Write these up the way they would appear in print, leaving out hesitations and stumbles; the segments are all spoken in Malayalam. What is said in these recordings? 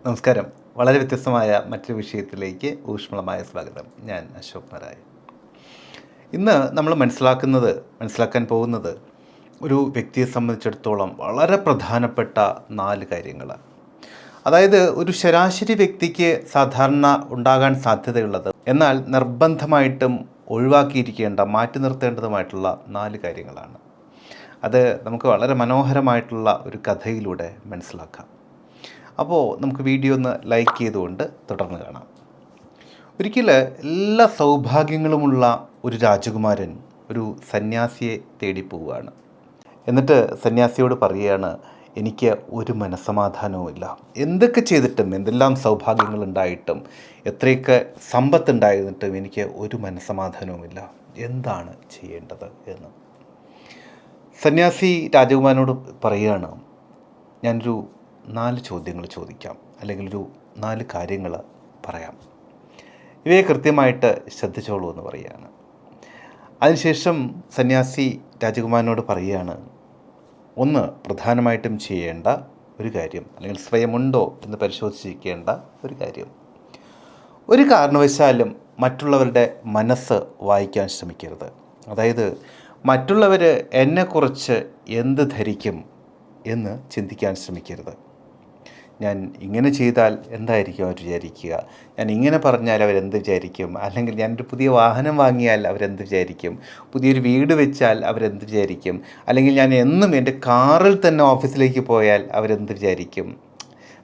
നമസ്കാരം. വളരെ വ്യത്യസ്തമായ മറ്റൊരു വിഷയത്തിലേക്ക് ഊഷ്മളമായ സ്വാഗതം. ഞാൻ അശോക് നാരായൺ. ഇന്ന് നമ്മൾ മനസ്സിലാക്കാൻ പോകുന്നത് ഒരു വ്യക്തിയെ സംബന്ധിച്ചിടത്തോളം വളരെ പ്രധാനപ്പെട്ട 4 കാര്യങ്ങൾ. അതായത് ഒരു ശരാശരി വ്യക്തിക്ക് സാധാരണ ഉണ്ടാകാൻ സാധ്യതയുള്ളത്, എന്നാൽ നിർബന്ധമായിട്ടും ഒഴിവാക്കിയിരിക്കേണ്ട, മാറ്റി നിർത്തേണ്ടതുമായിട്ടുള്ള 4 കാര്യങ്ങളാണ്. അത് നമുക്ക് വളരെ മനോഹരമായിട്ടുള്ള ഒരു കഥയിലൂടെ മനസ്സിലാക്കാം. അപ്പോൾ നമുക്ക് വീഡിയോ ഒന്ന് ലൈക്ക് ചെയ്തുകൊണ്ട് തുടർന്ന് കാണാം. ഒരിക്കൽ എല്ലാ സൗഭാഗ്യങ്ങളുമുള്ള ഒരു രാജകുമാരൻ ഒരു സന്യാസിയെ തേടി പോവുകയാണ്. എന്നിട്ട് സന്യാസിയോട് പറയുകയാണ്, എനിക്ക് ഒരു മനസ്സമാധാനവുമില്ല. എന്തൊക്കെ ചെയ്തിട്ടും, എന്തെല്ലാം സൗഭാഗ്യങ്ങളുണ്ടായിട്ടും, എത്രയൊക്കെ സമ്പത്തുണ്ടായിരുന്നിട്ടും എനിക്ക് ഒരു മനസ്സമാധാനവുമില്ല. എന്താണ് ചെയ്യേണ്ടത് എന്ന്. സന്യാസി രാജകുമാരനോട് പറയുകയാണ്, ഞാനൊരു 4 ചോദ്യങ്ങൾ ചോദിക്കാം, അല്ലെങ്കിൽ ഒരു 4 കാര്യങ്ങൾ പറയാം. ഇവയെ കൃത്യമായിട്ട് ശ്രദ്ധിച്ചോളൂ എന്ന് പറയുകയാണ്. അതിനുശേഷം സന്യാസി രാജകുമാരനോട് പറയുകയാണ്, ഒന്ന്, പ്രധാനമായിട്ടും ചെയ്യേണ്ട ഒരു കാര്യം, അല്ലെങ്കിൽ സ്വയമുണ്ടോ എന്ന് പരിശോധിച്ചിരിക്കേണ്ട ഒരു കാര്യം. ഒരു കാരണവശാലും മറ്റുള്ളവരുടെ മനസ്സ് വായിക്കാൻ ശ്രമിക്കരുത്. അതായത് മറ്റുള്ളവർ എന്നെക്കുറിച്ച് എന്ത് ധരിക്കും എന്ന് ചിന്തിക്കാൻ ശ്രമിക്കരുത്. ഞാൻ ഇങ്ങനെ ചെയ്താൽ എന്തായിരിക്കും അവർ വിചാരിക്കുക, ഞാൻ ഇങ്ങനെ പറഞ്ഞാൽ അവരെന്ത് വിചാരിക്കും, അല്ലെങ്കിൽ ഞാനൊരു പുതിയ വാഹനം വാങ്ങിയാൽ അവരെന്ത് വിചാരിക്കും, പുതിയൊരു വീട് വെച്ചാൽ അവരെന്ത് വിചാരിക്കും, അല്ലെങ്കിൽ ഞാൻ എന്നും എൻ്റെ കാറിൽ തന്നെ ഓഫീസിലേക്ക് പോയാൽ അവരെന്ത് വിചാരിക്കും.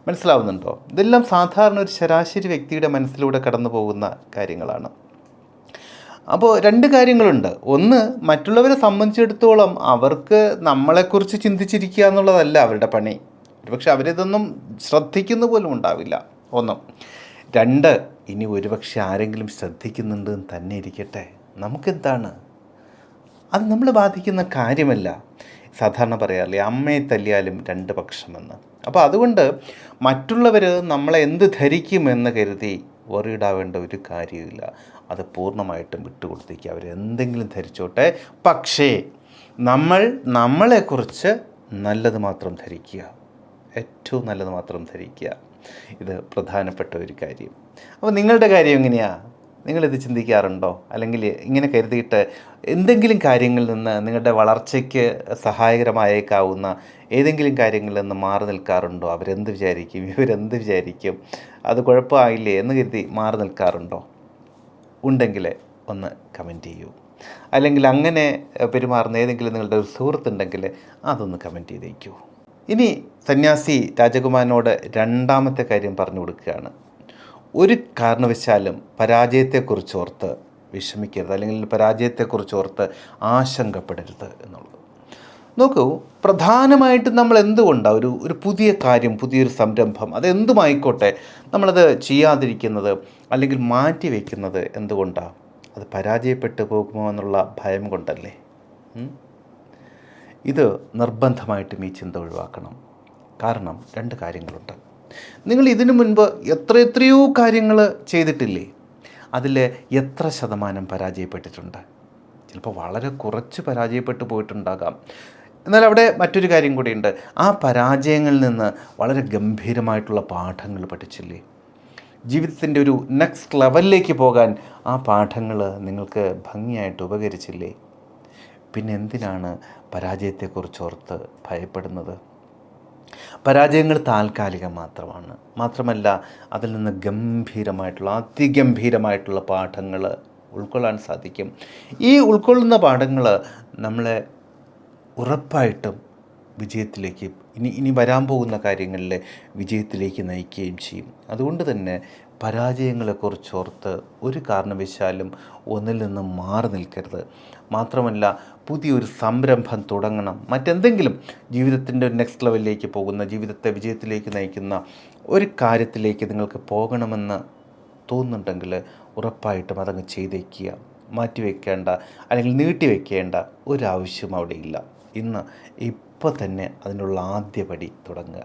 മനസ്സിലാവുന്നുണ്ടോ? ഇതെല്ലാം സാധാരണ ഒരു ശരാശരി വ്യക്തിയുടെ മനസ്സിലൂടെ കടന്നു പോകുന്ന കാര്യങ്ങളാണ്. അപ്പോൾ 2 കാര്യങ്ങളുണ്ട്. ഒന്ന്, മറ്റുള്ളവരെ സംബന്ധിച്ചിടത്തോളം അവർക്ക് നമ്മളെക്കുറിച്ച് ചിന്തിച്ചിരിക്കുക എന്നുള്ളതല്ല അവരുടെ പണി. ഒരുപക്ഷെ അവരിതൊന്നും ശ്രദ്ധിക്കുന്ന പോലും ഉണ്ടാവില്ല. 1. 2, ഇനി ഒരുപക്ഷെ ആരെങ്കിലും ശ്രദ്ധിക്കുന്നുണ്ടെന്ന് തന്നെ ഇരിക്കട്ടെ, നമുക്കെന്താണ്, അത് നമ്മളെ ബാധിക്കുന്ന കാര്യമല്ല. സാധാരണ പറയാറില്ലേ, അമ്മയെ തല്ലിയാലും 2 പക്ഷമെന്ന്. അപ്പോൾ അതുകൊണ്ട് മറ്റുള്ളവർ നമ്മളെ എന്ത് ധരിക്കുമെന്ന് കരുതി വറിയിടാവേണ്ട ഒരു കാര്യമില്ല. അത് പൂർണ്ണമായിട്ടും വിട്ടുകൊടുത്തേക്ക്, അവരെന്തെങ്കിലും ധരിച്ചോട്ടെ. പക്ഷേ നമ്മളെക്കുറിച്ച് നല്ലത് മാത്രം ധരിക്കുക, ഏറ്റവും നല്ലത് മാത്രം ധരിക്കുക. ഇത് പ്രധാനപ്പെട്ട ഒരു കാര്യം. അപ്പോൾ നിങ്ങളുടെ കാര്യം എങ്ങനെയാണ്? നിങ്ങളിത് ചിന്തിക്കാറുണ്ടോ? അല്ലെങ്കിൽ ഇങ്ങനെ കരുതിയിട്ട് എന്തെങ്കിലും കാര്യങ്ങളിൽ നിന്ന്, നിങ്ങളുടെ വളർച്ചയ്ക്ക് സഹായകരമായേക്കാവുന്ന ഏതെങ്കിലും കാര്യങ്ങളിൽ നിന്ന് മാറി നിൽക്കാറുണ്ടോ? അവരെന്ത് വിചാരിക്കും, ഇവരെന്ത് വിചാരിക്കും, അത് കുഴപ്പമായില്ലേ എന്ന് കരുതി മാറി നിൽക്കാറുണ്ടോ? ഉണ്ടെങ്കിൽ ഒന്ന് കമൻറ്റ് ചെയ്യൂ. അല്ലെങ്കിൽ അങ്ങനെ പെരുമാറുന്ന ഏതെങ്കിലും നിങ്ങളുടെ ഒരു സുഹൃത്തുണ്ടെങ്കിൽ അതൊന്ന് കമൻറ്റ് ചെയ്തേക്കൂ. ഇനി സന്യാസി രാജകുമാരനോട് 2ാമത്തെ കാര്യം പറഞ്ഞു കൊടുക്കുകയാണ്. ഒരു കാരണവശാലും പരാജയത്തെക്കുറിച്ചോർത്ത് വിഷമിക്കരുത്, അല്ലെങ്കിൽ പരാജയത്തെക്കുറിച്ചോർത്ത് ആശങ്കപ്പെടരുത് എന്നുള്ളത്. നോക്കൂ, പ്രധാനമായിട്ടും നമ്മൾ എന്തുകൊണ്ടാണ് ഒരു പുതിയ കാര്യം, പുതിയൊരു സംരംഭം, അതെന്തുമായിക്കോട്ടെ, നമ്മളത് ചെയ്യാതിരിക്കുന്നത് അല്ലെങ്കിൽ മാറ്റി വയ്ക്കുന്നത് എന്തുകൊണ്ടാണ്? അത് പരാജയപ്പെട്ടു പോകുമോ എന്നുള്ള ഭയം കൊണ്ടല്ലേ? ഇത് നിർബന്ധമായിട്ടും ഈ ചിന്ത ഒഴിവാക്കണം. കാരണം 2 കാര്യങ്ങളുണ്ട്. നിങ്ങൾ ഇതിനു മുൻപ് എത്രയോ കാര്യങ്ങൾ ചെയ്തിട്ടില്ലേ? അതിൽ എത്ര ശതമാനം പരാജയപ്പെട്ടിട്ടുണ്ട്? ചിലപ്പോൾ വളരെ കുറച്ച് പരാജയപ്പെട്ടു പോയിട്ടുണ്ടാകാം. എന്നാൽ അവിടെ മറ്റൊരു കാര്യം കൂടിയുണ്ട്. ആ പരാജയങ്ങളിൽ നിന്ന് വളരെ ഗംഭീരമായിട്ടുള്ള പാഠങ്ങൾ പഠിച്ചില്ലേ? ജീവിതത്തിൻ്റെ ഒരു നെക്സ്റ്റ് ലെവലിലേക്ക് പോകാൻ ആ പാഠങ്ങൾ നിങ്ങൾക്ക് ഭംഗിയായിട്ട് ഉപകരിച്ചില്ലേ? പിന്നെ എന്തിനാണ് പരാജയത്തെക്കുറിച്ചോർത്ത് ഭയപ്പെടുന്നത്? പരാജയങ്ങൾ താൽക്കാലികം മാത്രമാണ്. മാത്രമല്ല, അതിൽ നിന്ന് അതിഗംഭീരമായിട്ടുള്ള പാഠങ്ങൾ ഉൾക്കൊള്ളാൻ സാധിക്കും. ഈ ഉൾക്കൊള്ളുന്ന പാഠങ്ങൾ നമ്മളെ ഉറപ്പായിട്ടും വിജയത്തിലേക്ക്, ഇനി വരാൻ പോകുന്ന കാര്യങ്ങളിൽ വിജയത്തിലേക്ക് നയിക്കുകയും ചെയ്യും. അതുകൊണ്ട് തന്നെ പരാജയങ്ങളെക്കുറിച്ചോർത്ത് ഒരു കാരണവശാലും ഒന്നിൽ നിന്നും മാറി നിൽക്കരുത്. മാത്രമല്ല, പുതിയൊരു സംരംഭം തുടങ്ങണം, മറ്റെന്തെങ്കിലും ജീവിതത്തിൻ്റെ നെക്സ്റ്റ് ലെവലിലേക്ക് പോകുന്ന, ജീവിതത്തെ വിജയത്തിലേക്ക് നയിക്കുന്ന ഒരു കാര്യത്തിലേക്ക് നിങ്ങൾക്ക് പോകണമെന്ന് തോന്നുന്നുണ്ടെങ്കിൽ ഉറപ്പായിട്ടും അതങ്ങ് ചെയ്തേക്കുക. മാറ്റിവെക്കേണ്ട അല്ലെങ്കിൽ നീട്ടിവെക്കേണ്ട ഒരാവശ്യം അവിടെയില്ല. ഇപ്പോൾ തന്നെ അതിനുള്ള ആദ്യപടി തുടങ്ങുക.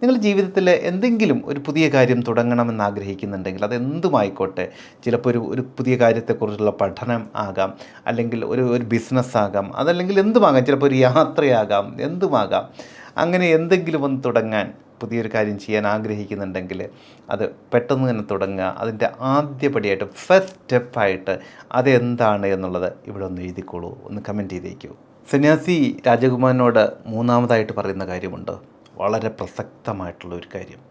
നിങ്ങൾ ജീവിതത്തിൽ എന്തെങ്കിലും ഒരു പുതിയ കാര്യം തുടങ്ങണമെന്ന് ആഗ്രഹിക്കുന്നുണ്ടെങ്കിൽ അതെന്തുമായിക്കോട്ടെ, ചിലപ്പോൾ ഒരു പുതിയ കാര്യത്തെക്കുറിച്ചുള്ള പഠനം ആകാം, അല്ലെങ്കിൽ ഒരു ബിസിനസ്സാകാം, അതല്ലെങ്കിൽ എന്തുമാകാം, ചിലപ്പോൾ ഒരു യാത്രയാകാം, എന്തുമാകാം. അങ്ങനെ എന്തെങ്കിലും ഒന്ന് തുടങ്ങാൻ പുതിയൊരു കാര്യം ചെയ്യാൻ ആഗ്രഹിക്കുന്നുണ്ടെങ്കിൽ അത് പെട്ടെന്ന് തന്നെ തുടങ്ങുക. അതിൻ്റെ ആദ്യപടിയായിട്ട് ഫസ്റ്റ് സ്റ്റെപ്പായിട്ട് അതെന്താണ് എന്നുള്ളത് ഇവിടെ ഒന്ന് എഴുതിക്കോളൂ, ഒന്ന് കമൻറ്റ് ചെയ്തേക്കൂ. സന്യാസി രാജകുമാരനോട് മൂന്നാമതായിട്ട് പറയുന്ന കാര്യമുണ്ട്, വളരെ പ്രസക്തമായിട്ടുള്ളൊരു കാര്യം.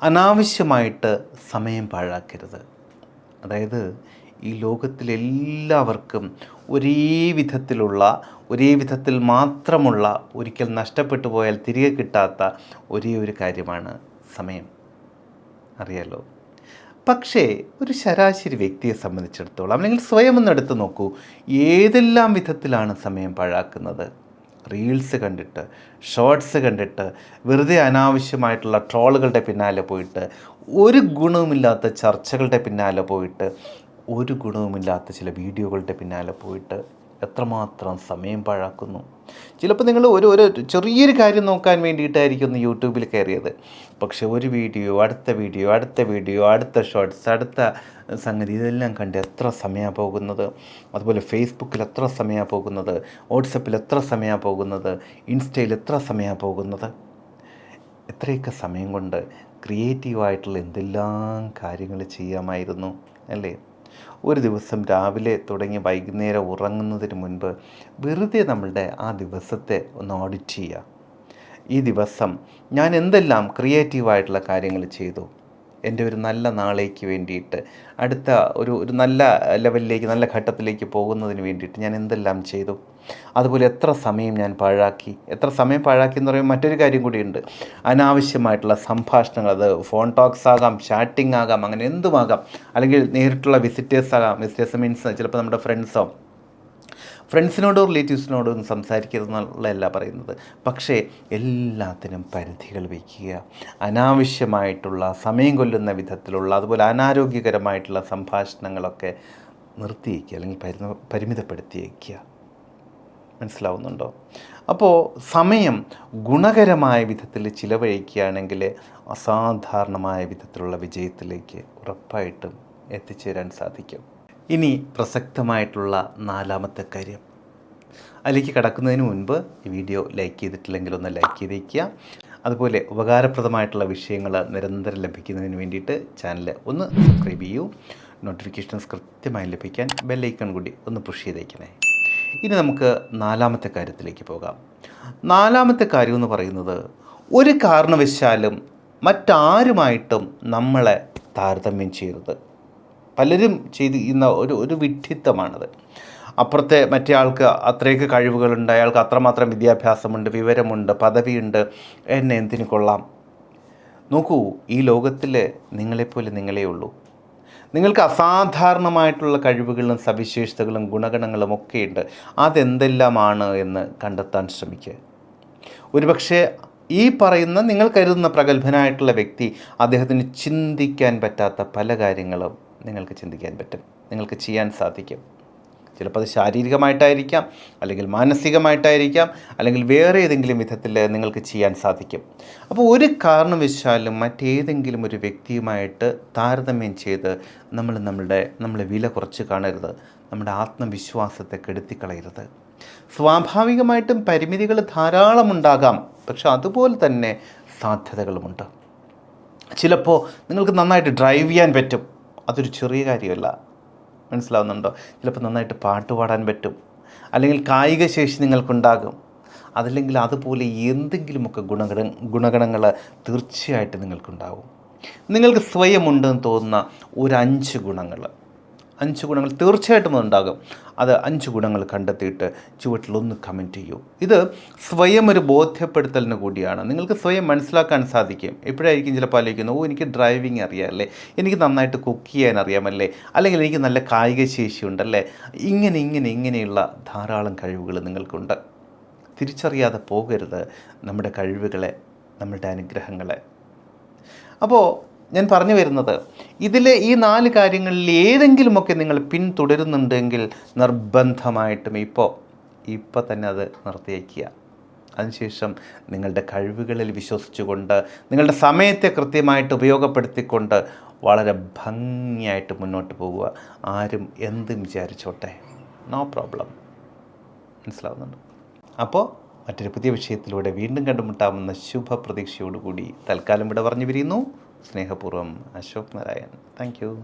അനാവശ്യമായിട്ട് സമയം പാഴാക്കരുത്. അതായത് ഈ ലോകത്തിലെല്ലാവർക്കും ഒരേ വിധത്തിൽ മാത്രമുള്ള, ഒരിക്കൽ നഷ്ടപ്പെട്ടു പോയാൽ തിരികെ കിട്ടാത്ത ഒരേ ഒരു കാര്യമാണ് സമയം. അറിയാലോ. പക്ഷേ ഒരു ശരാശരി വ്യക്തിയെ സംബന്ധിച്ചിടത്തോളം, അല്ലെങ്കിൽ സ്വയം ഒന്നെടുത്ത് നോക്കൂ, ഏതെല്ലാം വിധത്തിലാണ് സമയം പാഴാക്കുന്നത്? റീൽസ് കണ്ടിട്ട്, ഷോർട്സ് കണ്ടിട്ട്, വെറുതെ അനാവശ്യമായിട്ടുള്ള ട്രോളുകളുടെ പിന്നാലെ പോയിട്ട്, ഒരു ഗുണവുമില്ലാത്ത ചർച്ചകളുടെ പിന്നാലെ പോയിട്ട്, ഒരു ഗുണവുമില്ലാത്ത ചില വീഡിയോകളുടെ പിന്നാലെ പോയിട്ട് എത്രമാത്രം സമയം പാഴാക്കുന്നു. ചിലപ്പോൾ നിങ്ങൾ ഒരു ചെറിയൊരു കാര്യം നോക്കാൻ വേണ്ടിയിട്ടായിരിക്കും ഒന്ന് യൂട്യൂബിൽ കയറിയത്, പക്ഷേ ഒരു വീഡിയോ, അടുത്ത ഷോർട്സ്, അടുത്ത സംഗതി, ഇതെല്ലാം കണ്ട് എത്ര സമയമാണ് പോകുന്നത്. അതുപോലെ ഫേസ്ബുക്കിൽ എത്ര സമയമാണ് പോകുന്നത്, വാട്സപ്പിൽ എത്ര സമയമാണ് പോകുന്നത്, ഇൻസ്റ്റയിൽ എത്ര സമയമാണ് പോകുന്നത്. എത്രയൊക്കെ സമയം കൊണ്ട് ക്രിയേറ്റീവായിട്ടുള്ള എന്തെല്ലാം കാര്യങ്ങൾ ചെയ്യാമായിരുന്നു അല്ലേ. ഒരു ദിവസം രാവിലെ തുടങ്ങി വൈകുന്നേരം ഉറങ്ങുന്നതിന് മുൻപ് വെറുതെ നമ്മളുടെ ആ ദിവസത്തെ ഒന്ന് ഓഡിറ്റ് ചെയ്യുക. ഈ ദിവസം ഞാൻ എന്തെല്ലാം ക്രിയേറ്റീവായിട്ടുള്ള കാര്യങ്ങൾ ചെയ്തു, എൻ്റെ ഒരു നല്ല നാളേക്ക് വേണ്ടിയിട്ട്, അടുത്ത ഒരു നല്ല ലെവലിലേക്ക്, നല്ല ഘട്ടത്തിലേക്ക് പോകുന്നതിന് വേണ്ടിയിട്ട് ഞാൻ എന്തെല്ലാം ചെയ്തു. അതുപോലെ എത്ര സമയം ഞാൻ പാഴാക്കി. എന്ന് പറയുമ്പോൾ മറ്റൊരു കാര്യം കൂടിയുണ്ട്, അനാവശ്യമായിട്ടുള്ള സംഭാഷണങ്ങൾ. അത് ഫോൺ ടോക്സ് ആകാം, ചാറ്റിംഗ് ആകാം, അങ്ങനെ എന്തുമാകാം. അല്ലെങ്കിൽ നേരിട്ടുള്ള വിസിറ്റേഴ്സ് ആകാം. വിസിറ്റേഴ്സ് മീൻസ് ചിലപ്പോൾ നമ്മുടെ ഫ്രണ്ട്സിനോടോ റിലേറ്റീവ്സിനോടോ സംസാരിക്കരുതെന്നുള്ളതല്ല പറയുന്നത്. പക്ഷേ എല്ലാത്തിനും പരിധികൾ വയ്ക്കുക. അനാവശ്യമായിട്ടുള്ള, സമയം കൊല്ലുന്ന വിധത്തിലുള്ള, അതുപോലെ അനാരോഗ്യകരമായിട്ടുള്ള സംഭാഷണങ്ങളൊക്കെ നിർത്തി വയ്ക്കുക, അല്ലെങ്കിൽ പരിമിതപ്പെടുത്തി വയ്ക്കുക. മനസ്സിലാവുന്നുണ്ടോ? അപ്പോൾ സമയം ഗുണകരമായ വിധത്തിൽ ചിലവഴിക്കുകയാണെങ്കിൽ അസാധാരണമായ വിധത്തിലുള്ള വിജയത്തിലേക്ക് ഉറപ്പായിട്ടും എത്തിച്ചേരാൻ സാധിക്കും. ഇനി പ്രസക്തമായിട്ടുള്ള നാലാമത്തെ കാര്യം, അതിലേക്ക് കടക്കുന്നതിന് മുൻപ് ഈ വീഡിയോ ലൈക്ക് ചെയ്തിട്ടില്ലെങ്കിൽ ഒന്ന് ലൈക്ക് ചെയ്തേക്കുക. അതുപോലെ ഉപകാരപ്രദമായിട്ടുള്ള വിഷയങ്ങൾ നിരന്തരം ലഭിക്കുന്നതിന് വേണ്ടിയിട്ട് ചാനൽ ഒന്ന് സബ്സ്ക്രൈബ് ചെയ്യൂ. നോട്ടിഫിക്കേഷൻസ് കൃത്യമായി ലഭിക്കാൻ ബെല്ലൈക്കൺ കൂടി ഒന്ന് പുഷ് ചെയ്തേക്കണേ. ഇനി നമുക്ക് നാലാമത്തെ കാര്യത്തിലേക്ക് പോകാം. നാലാമത്തെ കാര്യം എന്ന് പറയുന്നത്, ഒരു കാരണവശാലും മറ്റാരുമായിട്ടും നമ്മളെ താരതമ്യം ചെയ്യരുത്. പലരും ചെയ്യുന്ന ഒരു വിഡ്ഢിത്തമാണത്. അപ്പുറത്തെ മറ്റേ ആൾക്ക് അത്രയൊക്കെ കഴിവുകളുണ്ട്, അയാൾക്ക് അത്രമാത്രം വിദ്യാഭ്യാസമുണ്ട്, വിവരമുണ്ട്, പദവിയുണ്ട്, എന്നെ എന്തിനു കൊള്ളാം. നോക്കൂ, ഈ ലോകത്തിൽ നിങ്ങളെപ്പോലെ നിങ്ങളേ ഉള്ളൂ. നിങ്ങൾക്ക് അസാധാരണമായിട്ടുള്ള കഴിവുകളും സവിശേഷതകളും ഗുണഗണങ്ങളും ഒക്കെയുണ്ട്. അതെന്തെല്ലാമാണ് എന്ന് കണ്ടെത്താൻ ശ്രമിക്കുക. ഒരുപക്ഷെ ഈ പറയുന്ന നിങ്ങൾ കരുതുന്ന പ്രഗത്ഭനായിട്ടുള്ള വ്യക്തി, അദ്ദേഹത്തിന് ചിന്തിക്കാൻ പറ്റാത്ത പല കാര്യങ്ങളും നിങ്ങൾക്ക് ചിന്തിക്കാൻ പറ്റും, നിങ്ങൾക്ക് ചെയ്യാൻ സാധിക്കും. ചിലപ്പോൾ അത് ശാരീരികമായിട്ടായിരിക്കാം, അല്ലെങ്കിൽ മാനസികമായിട്ടായിരിക്കാം, അല്ലെങ്കിൽ വേറെ ഏതെങ്കിലും വിധത്തിൽ നിങ്ങൾക്ക് ചെയ്യാൻ സാധിക്കും. അപ്പോൾ ഒരു കാരണവശാലും മറ്റേതെങ്കിലും ഒരു വ്യക്തിയുമായിട്ട് താരതമ്യം ചെയ്ത് നമ്മളെ വില കുറച്ച് കാണരുത്. നമ്മുടെ ആത്മവിശ്വാസത്തെ കെടുത്തിക്കളയരുത്. സ്വാഭാവികമായിട്ടും പരിമിതികൾ ധാരാളമുണ്ടാകാം, പക്ഷെ അതുപോലെ തന്നെ സാധ്യതകളുമുണ്ട്. ചിലപ്പോൾ നിങ്ങൾക്ക് നന്നായിട്ട് ഡ്രൈവ് ചെയ്യാൻ പറ്റും, അതൊരു ചെറിയ കാര്യമല്ല. മനസ്സിലാവുന്നുണ്ടോ? ചിലപ്പോൾ നന്നായിട്ട് പാട്ട് പാടാൻ പറ്റും, അല്ലെങ്കിൽ കായിക ശേഷി നിങ്ങൾക്കുണ്ടാകും. അതല്ലെങ്കിൽ അതുപോലെ എന്തെങ്കിലുമൊക്കെ ഗുണഗണങ്ങൾ തീർച്ചയായിട്ടും നിങ്ങൾക്കുണ്ടാവും. നിങ്ങൾക്ക് സ്വയം ഉണ്ടെന്ന് തോന്നുന്ന ഒരു 5 ഗുണങ്ങൾ തീർച്ചയായിട്ടും ഉണ്ടാകും. അത് 5 ഗുണങ്ങൾ കണ്ടെത്തിയിട്ട് ചുവട്ടിലൊന്ന് കമൻറ്റ് ചെയ്യൂ. ഇത് സ്വയം ഒരു ബോധ്യപ്പെടുത്തലിന് കൂടിയാണ്. നിങ്ങൾക്ക് സ്വയം മനസ്സിലാക്കാൻ സാധിക്കും. എപ്പോഴായിരിക്കും ചിലപ്പോൾ ആലോചിക്കുന്നത്, എനിക്ക് ഡ്രൈവിംഗ് അറിയാമല്ലേ, എനിക്ക് നന്നായിട്ട് കുക്ക് ചെയ്യാൻ അറിയാമല്ലേ, അല്ലെങ്കിൽ എനിക്ക് നല്ല കായിക ശേഷിയുണ്ടല്ലേ, ഇങ്ങനെയുള്ള ധാരാളം കഴിവുകൾ നിങ്ങൾക്കുണ്ട്. തിരിച്ചറിയാതെ പോകരുത് നമ്മുടെ കഴിവുകളെ, നമ്മുടെ അനുഗ്രഹങ്ങളെ. അപ്പോൾ ഞാൻ പറഞ്ഞു വരുന്നത്, ഇതിലെ ഈ 4 കാര്യങ്ങളിൽ ഏതെങ്കിലുമൊക്കെ നിങ്ങൾ പിന്തുടരുന്നുണ്ടെങ്കിൽ നിർബന്ധമായിട്ടും ഇപ്പോൾ തന്നെ അത് നിർത്തിവയ്ക്കുക. അതിനുശേഷം നിങ്ങളുടെ കഴിവുകളിൽ വിശ്വസിച്ചുകൊണ്ട്, നിങ്ങളുടെ സമയത്തെ കൃത്യമായിട്ട് ഉപയോഗപ്പെടുത്തിക്കൊണ്ട് വളരെ ഭംഗിയായിട്ട് മുന്നോട്ട് പോകുക. ആരും എന്തും വിചാരിച്ചോട്ടെ, നോ പ്രോബ്ലം. മനസ്സിലാവുന്നുണ്ട്? അപ്പോൾ മറ്റൊരു പുതിയ വിഷയത്തിലൂടെ വീണ്ടും കണ്ടുമുട്ടാമെന്ന ശുഭപ്രതീക്ഷയോടുകൂടി തൽക്കാലം ഇവിടെ പറഞ്ഞു പിരിയുന്നു. സ്നേഹപൂർവ്വം അശോക് നാരായൺ. Thank you.